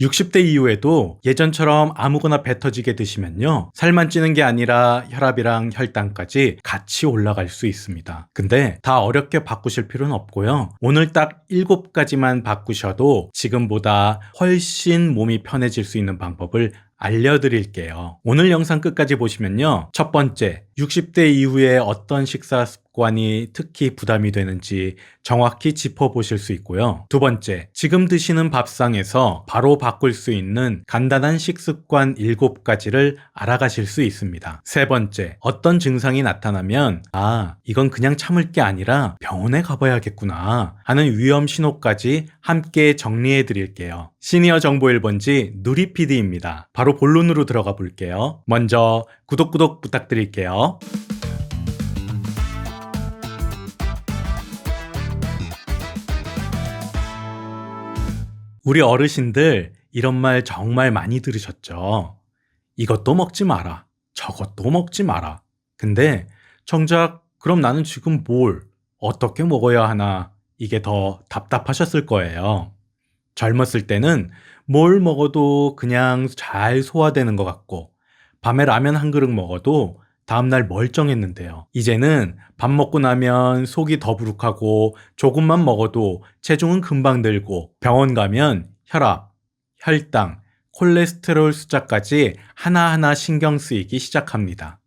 60대 이후에도 예전처럼 아무거나 배 터지게 드시면요, 살만 찌는 게 아니라 혈압이랑 혈당까지 같이 올라갈 수 있습니다. 근데 다 어렵게 바꾸실 필요는 없고요, 오늘 딱 7가지만 바꾸셔도 지금보다 훨씬 몸이 편해질 수 있는 방법을 알려드릴게요. 오늘 영상 끝까지 보시면요, 첫 번째, 60대 이후에 어떤 식사 습관이 특히 부담이 되는지 정확히 짚어보실 수 있고요. 두 번째, 지금 드시는 밥상에서 바로 바꿀 수 있는 간단한 식습관 7가지를 알아가실 수 있습니다. 세 번째, 어떤 증상이 나타나면 이건 그냥 참을 게 아니라 병원에 가봐야겠구나 하는 위험 신호까지 함께 정리해 드릴게요. 시니어 정보 1번지 누리PD입니다. 바로 본론으로 들어가 볼게요. 먼저 구독 부탁드릴게요. 우리 어르신들 이런 말 정말 많이 들으셨죠? 이것도 먹지 마라, 저것도 먹지 마라. 근데 정작 그럼 나는 지금 어떻게 먹어야 하나, 이게 더 답답하셨을 거예요. 젊었을 때는 뭘 먹어도 그냥 잘 소화되는 것 같고, 밤에 라면 한 그릇 먹어도 다음날 멀쩡했는데요. 이제는 밥 먹고 나면 속이 더부룩하고 조금만 먹어도 체중은 금방 늘고, 병원 가면 혈압, 혈당, 콜레스테롤 숫자까지 하나하나 신경 쓰이기 시작합니다.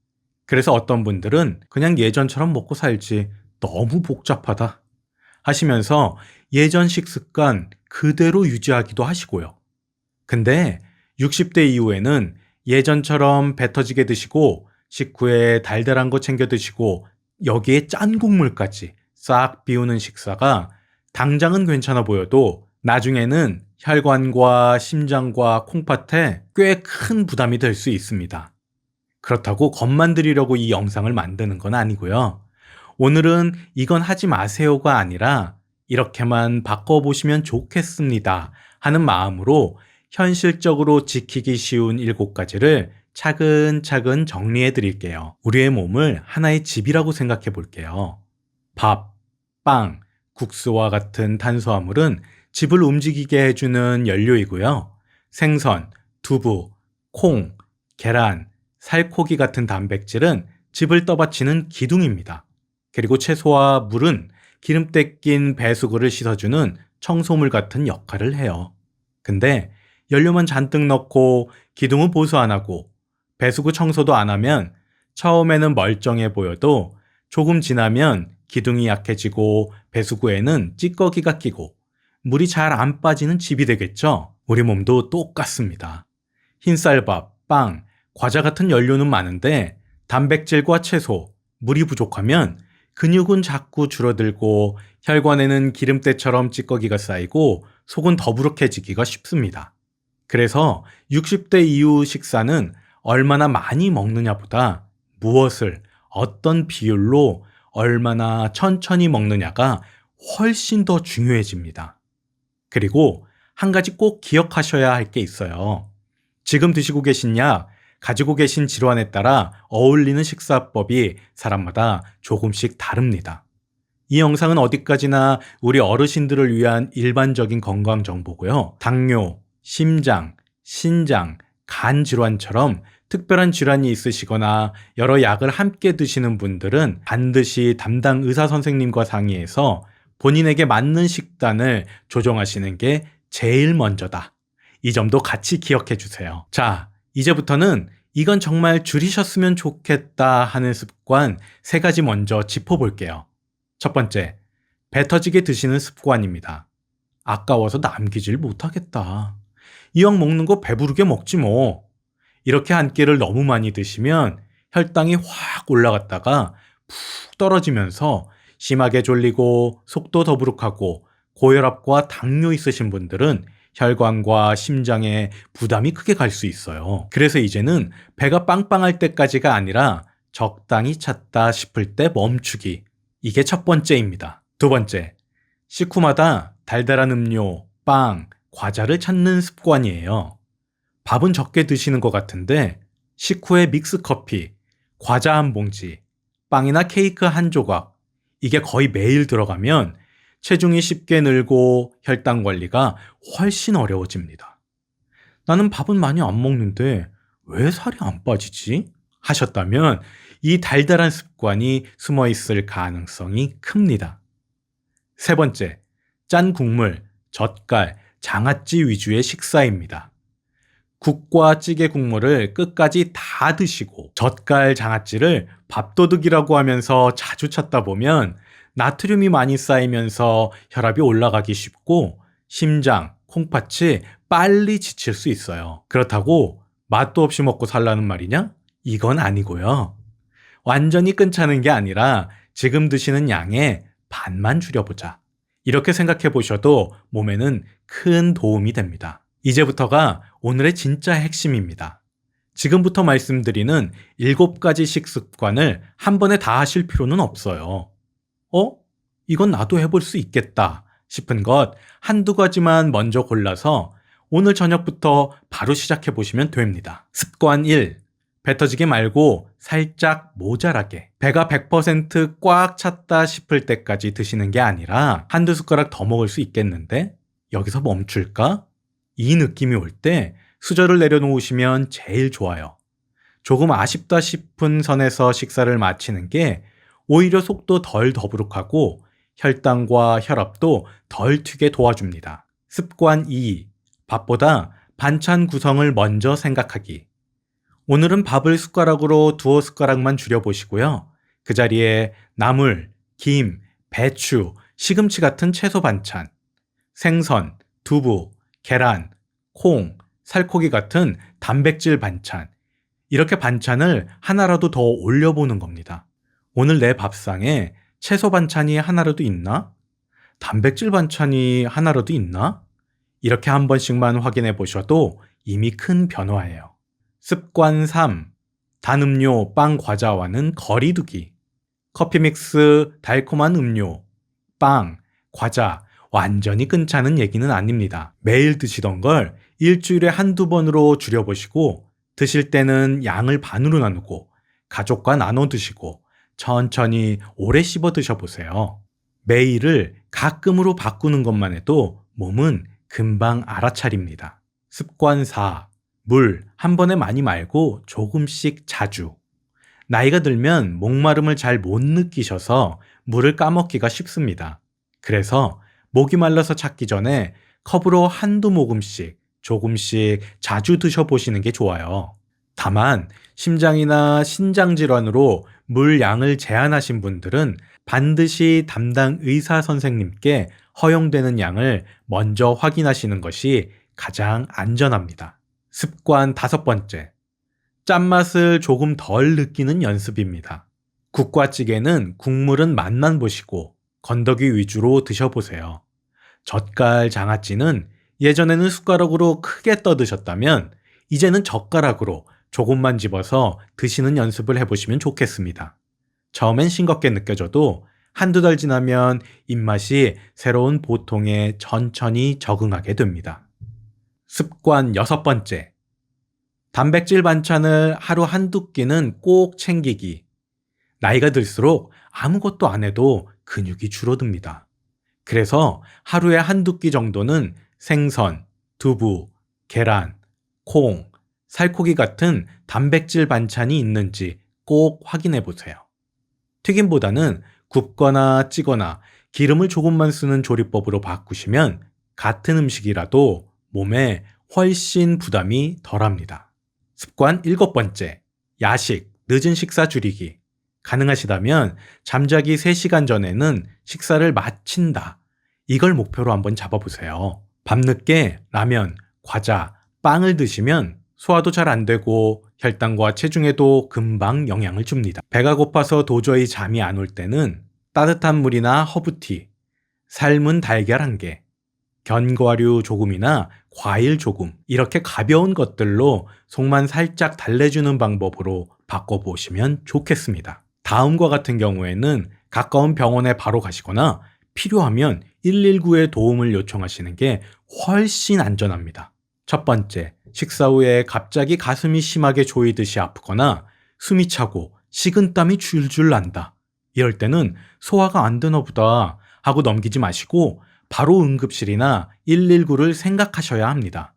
그래서 어떤 분들은 그냥 예전처럼 먹고 살지, 너무 복잡하다 하시면서 예전 식습관 그대로 유지하기도 하시고요. 근데 60대 이후에는 예전처럼 배 터지게 드시고 식후에 달달한 거 챙겨 드시고 여기에 짠 국물까지 싹 비우는 식사가 당장은 괜찮아 보여도 나중에는 혈관과 심장과 콩팥에 꽤 큰 부담이 될 수 있습니다. 그렇다고 겁만 드리려고 이 영상을 만드는 건 아니고요. 오늘은 이건 하지 마세요가 아니라 이렇게만 바꿔보시면 좋겠습니다 하는 마음으로 현실적으로 지키기 쉬운 7가지를 차근차근 정리해 드릴게요. 우리의 몸을 하나의 집이라고 생각해 볼게요. 밥, 빵, 국수와 같은 탄수화물은 집을 움직이게 해주는 연료이고요. 생선, 두부, 콩, 계란, 살코기 같은 단백질은 집을 떠받치는 기둥입니다. 그리고 채소와 물은 기름때 낀 배수구를 씻어주는 청소물 같은 역할을 해요. 근데 연료만 잔뜩 넣고 기둥은 보수 안 하고 배수구 청소도 안 하면 처음에는 멀쩡해 보여도 조금 지나면 기둥이 약해지고 배수구에는 찌꺼기가 끼고 물이 잘 안 빠지는 집이 되겠죠? 우리 몸도 똑같습니다. 흰쌀밥, 빵, 과자 같은 연료는 많은데 단백질과 채소, 물이 부족하면 근육은 자꾸 줄어들고 혈관에는 기름때처럼 찌꺼기가 쌓이고 속은 더부룩해지기가 쉽습니다. 그래서 60대 이후 식사는 얼마나 많이 먹느냐보다 무엇을 어떤 비율로 얼마나 천천히 먹느냐가 훨씬 더 중요해집니다. 그리고 한 가지 꼭 기억하셔야 할 게 있어요. 지금 드시고 계신 약, 가지고 계신 질환에 따라 어울리는 식사법이 사람마다 조금씩 다릅니다. 이 영상은 어디까지나 우리 어르신들을 위한 일반적인 건강 정보고요. 당뇨, 심장, 신장, 간 질환처럼 특별한 질환이 있으시거나 여러 약을 함께 드시는 분들은 반드시 담당 의사 선생님과 상의해서 본인에게 맞는 식단을 조정하시는 게 제일 먼저다. 이 점도 같이 기억해 주세요. 자, 이제부터는 이건 정말 줄이셨으면 좋겠다 하는 습관 3가지 먼저 짚어볼게요. 첫 번째, 배 터지게 드시는 습관입니다. 아까워서 남기질 못하겠다. 이왕 먹는 거 배부르게 먹지 뭐. 이렇게 한 끼를 너무 많이 드시면 혈당이 확 올라갔다가 푹 떨어지면서 심하게 졸리고 속도 더부룩하고 고혈압과 당뇨 있으신 분들은 혈관과 심장에 부담이 크게 갈 수 있어요. 그래서 이제는 배가 빵빵할 때까지가 아니라 적당히 찼다 싶을 때 멈추기. 이게 첫 번째입니다. 두 번째, 식후마다 달달한 음료, 빵, 과자를 찾는 습관이에요. 밥은 적게 드시는 것 같은데 식후에 믹스커피, 과자 한 봉지, 빵이나 케이크 한 조각, 이게 거의 매일 들어가면 체중이 쉽게 늘고 혈당 관리가 훨씬 어려워집니다. 나는 밥은 많이 안 먹는데 왜 살이 안 빠지지? 하셨다면 이 달달한 습관이 숨어 있을 가능성이 큽니다. 세 번째, 짠 국물, 젓갈, 장아찌 위주의 식사입니다. 국과 찌개 국물을 끝까지 다 드시고 젓갈 장아찌를 밥도둑이라고 하면서 자주 찾다 보면 나트륨이 많이 쌓이면서 혈압이 올라가기 쉽고 심장, 콩팥이 빨리 지칠 수 있어요. 그렇다고 맛도 없이 먹고 살라는 말이냐? 이건 아니고요. 완전히 끊자는 게 아니라 지금 드시는 양의 반만 줄여보자. 이렇게 생각해 보셔도 몸에는 큰 도움이 됩니다. 이제부터가 오늘의 진짜 핵심입니다. 지금부터 말씀드리는 7가지 식습관을 한 번에 다 하실 필요는 없어요. 이건 나도 해볼 수 있겠다 싶은 것 한두 가지만 먼저 골라서 오늘 저녁부터 바로 시작해 보시면 됩니다. 습관 1. 배 터지게 말고 살짝 모자라게. 배가 100%꽉 찼다 싶을 때까지 드시는 게 아니라 한두 숟가락 더 먹을 수 있겠는데 여기서 멈출까? 이 느낌이 올 때 수저를 내려놓으시면 제일 좋아요. 조금 아쉽다 싶은 선에서 식사를 마치는 게 오히려 속도 덜 더부룩하고 혈당과 혈압도 덜 튀게 도와줍니다. 습관 2. 밥보다 반찬 구성을 먼저 생각하기. 오늘은 밥을 숟가락으로 두어 숟가락만 줄여보시고요. 그 자리에 나물, 김, 배추, 시금치 같은 채소 반찬, 생선, 두부, 계란, 콩, 살코기 같은 단백질 반찬, 이렇게 반찬을 하나라도 더 올려보는 겁니다. 오늘 내 밥상에 채소 반찬이 하나라도 있나? 단백질 반찬이 하나라도 있나? 이렇게 한 번씩만 확인해 보셔도 이미 큰 변화예요. 습관 3. 단 음료, 빵, 과자와는 거리 두기. 커피 믹스, 달콤한 음료, 빵, 과자, 완전히 끊자는 얘기는 아닙니다. 매일 드시던 걸 일주일에 한두 번으로 줄여보시고 드실 때는 양을 반으로 나누고 가족과 나눠 드시고 천천히 오래 씹어 드셔보세요. 매일을 가끔으로 바꾸는 것만 해도 몸은 금방 알아차립니다. 습관 4. 물 한 번에 많이 말고 조금씩 자주. 나이가 들면 목마름을 잘 못 느끼셔서 물을 까먹기가 쉽습니다. 그래서 목이 말라서 찾기 전에 컵으로 한두 모금씩 조금씩 자주 드셔보시는 게 좋아요. 다만 심장이나 신장 질환으로 물 양을 제한하신 분들은 반드시 담당 의사 선생님께 허용되는 양을 먼저 확인하시는 것이 가장 안전합니다. 습관 5번째. 짠맛을 조금 덜 느끼는 연습입니다. 국과 찌개는 국물은 맛만 보시고 건더기 위주로 드셔보세요. 젓갈 장아찌는 예전에는 숟가락으로 크게 떠 드셨다면 이제는 젓가락으로 조금만 집어서 드시는 연습을 해보시면 좋겠습니다. 처음엔 싱겁게 느껴져도 한두 달 지나면 입맛이 새로운 보통에 천천히 적응하게 됩니다. 습관 6번째. 단백질 반찬을 하루 한두 끼는 꼭 챙기기. 나이가 들수록 아무것도 안 해도 근육이 줄어듭니다. 그래서 하루에 한두 끼 정도는 생선, 두부, 계란, 콩, 살코기 같은 단백질 반찬이 있는지 꼭 확인해 보세요. 튀김보다는 굽거나 찌거나 기름을 조금만 쓰는 조리법으로 바꾸시면 같은 음식이라도 몸에 훨씬 부담이 덜합니다. 습관 7번째. 야식, 늦은 식사 줄이기. 가능하시다면 잠자기 3시간 전에는 식사를 마친다. 이걸 목표로 한번 잡아보세요. 밤늦게 라면, 과자, 빵을 드시면 소화도 잘 안 되고 혈당과 체중에도 금방 영향을 줍니다. 배가 고파서 도저히 잠이 안 올 때는 따뜻한 물이나 허브티, 삶은 달걀 1개, 견과류 조금이나 과일 조금, 이렇게 가벼운 것들로 속만 살짝 달래주는 방법으로 바꿔보시면 좋겠습니다. 다음과 같은 경우에는 가까운 병원에 바로 가시거나 필요하면 119에 도움을 요청하시는 게 훨씬 안전합니다. 첫 번째, 식사 후에 갑자기 가슴이 심하게 조이듯이 아프거나 숨이 차고 식은땀이 줄줄 난다. 이럴 때는 소화가 안 되나 보다 하고 넘기지 마시고 바로 응급실이나 119를 생각하셔야 합니다.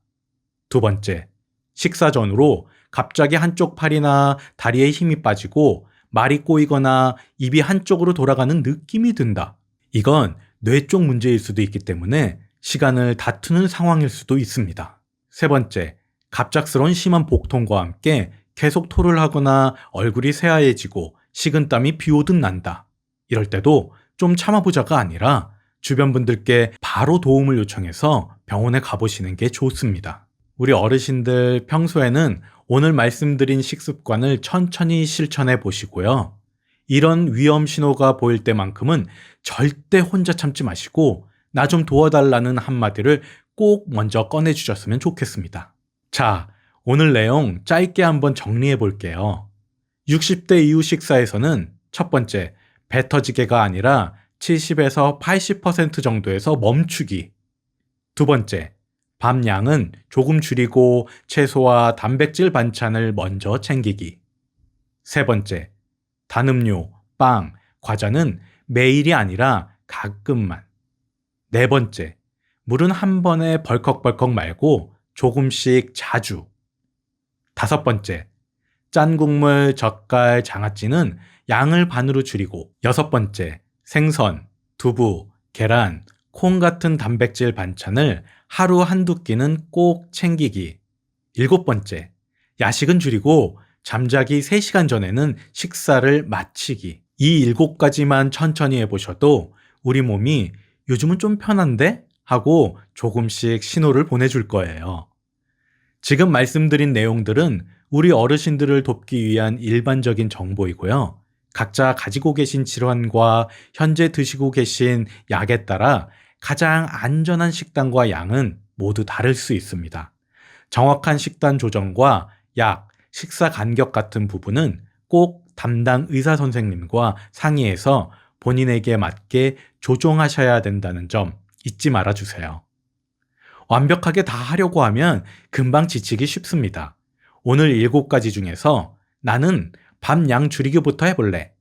두 번째, 식사 전후로 갑자기 한쪽 팔이나 다리에 힘이 빠지고 말이 꼬이거나 입이 한쪽으로 돌아가는 느낌이 든다. 이건 뇌 쪽 문제일 수도 있기 때문에 시간을 다투는 상황일 수도 있습니다. 세 번째, 갑작스러운 심한 복통과 함께 계속 토를 하거나 얼굴이 새하얘지고 식은땀이 비오듯 난다. 이럴 때도 좀 참아보자가 아니라 주변 분들께 바로 도움을 요청해서 병원에 가보시는 게 좋습니다. 우리 어르신들 평소에는 오늘 말씀드린 식습관을 천천히 실천해 보시고요. 이런 위험 신호가 보일 때만큼은 절대 혼자 참지 마시고 나 좀 도와달라는 한마디를 꼭 먼저 꺼내주셨으면 좋겠습니다. 자, 오늘 내용 짧게 한번 정리해 볼게요. 60대 이후 식사에서는 첫 번째, 배 터지게가 아니라 70에서 80% 정도에서 멈추기. 두 번째, 밥 양은 조금 줄이고 채소와 단백질 반찬을 먼저 챙기기. 세 번째, 단 음료, 빵, 과자는 매일이 아니라 가끔만. 네 번째, 물은 한 번에 벌컥벌컥 말고 조금씩 자주. 다섯 번째, 짠 국물, 젓갈, 장아찌는 양을 반으로 줄이고. 여섯 번째, 생선, 두부, 계란, 콩 같은 단백질 반찬을 하루 한두 끼는 꼭 챙기기. 일곱 번째, 야식은 줄이고 잠자기 3시간 전에는 식사를 마치기. 이 7가지만 천천히 해보셔도 우리 몸이 요즘은 좀 편한데? 하고 조금씩 신호를 보내줄 거예요. 지금 말씀드린 내용들은 우리 어르신들을 돕기 위한 일반적인 정보이고요. 각자 가지고 계신 질환과 현재 드시고 계신 약에 따라 가장 안전한 식단과 양은 모두 다를 수 있습니다. 정확한 식단 조정과 약, 식사 간격 같은 부분은 꼭 담당 의사 선생님과 상의해서 본인에게 맞게 조정하셔야 된다는 점 잊지 말아주세요. 완벽하게 다 하려고 하면 금방 지치기 쉽습니다. 오늘 7가지 중에서 나는 밥 양 줄이기부터 해볼래.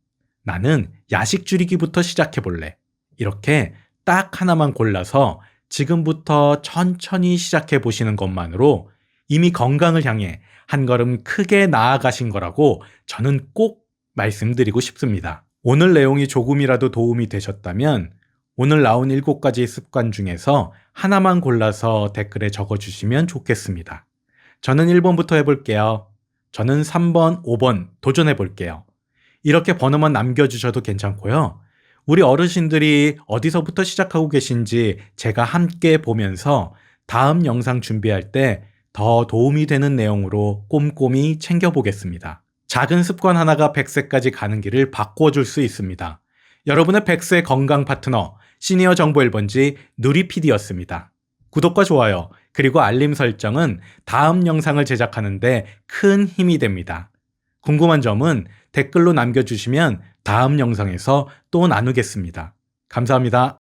나는 야식 줄이기부터 시작해볼래. 이렇게 딱 하나만 골라서 지금부터 천천히 시작해보시는 것만으로 이미 건강을 향해 한 걸음 크게 나아가신 거라고 저는 꼭 말씀드리고 싶습니다. 오늘 내용이 조금이라도 도움이 되셨다면 오늘 나온 7가지 습관 중에서 하나만 골라서 댓글에 적어주시면 좋겠습니다. 저는 1번부터 해볼게요. 저는 3번, 5번 도전해볼게요. 이렇게 번호만 남겨주셔도 괜찮고요. 우리 어르신들이 어디서부터 시작하고 계신지 제가 함께 보면서 다음 영상 준비할 때 더 도움이 되는 내용으로 꼼꼼히 챙겨보겠습니다. 작은 습관 하나가 100세까지 가는 길을 바꿔줄 수 있습니다. 여러분의 100세 건강 파트너 시니어 정보 1번지 누리PD였습니다. 구독과 좋아요 그리고 알림 설정은 다음 영상을 제작하는데 큰 힘이 됩니다. 궁금한 점은 댓글로 남겨주시면 다음 영상에서 또 나누겠습니다. 감사합니다.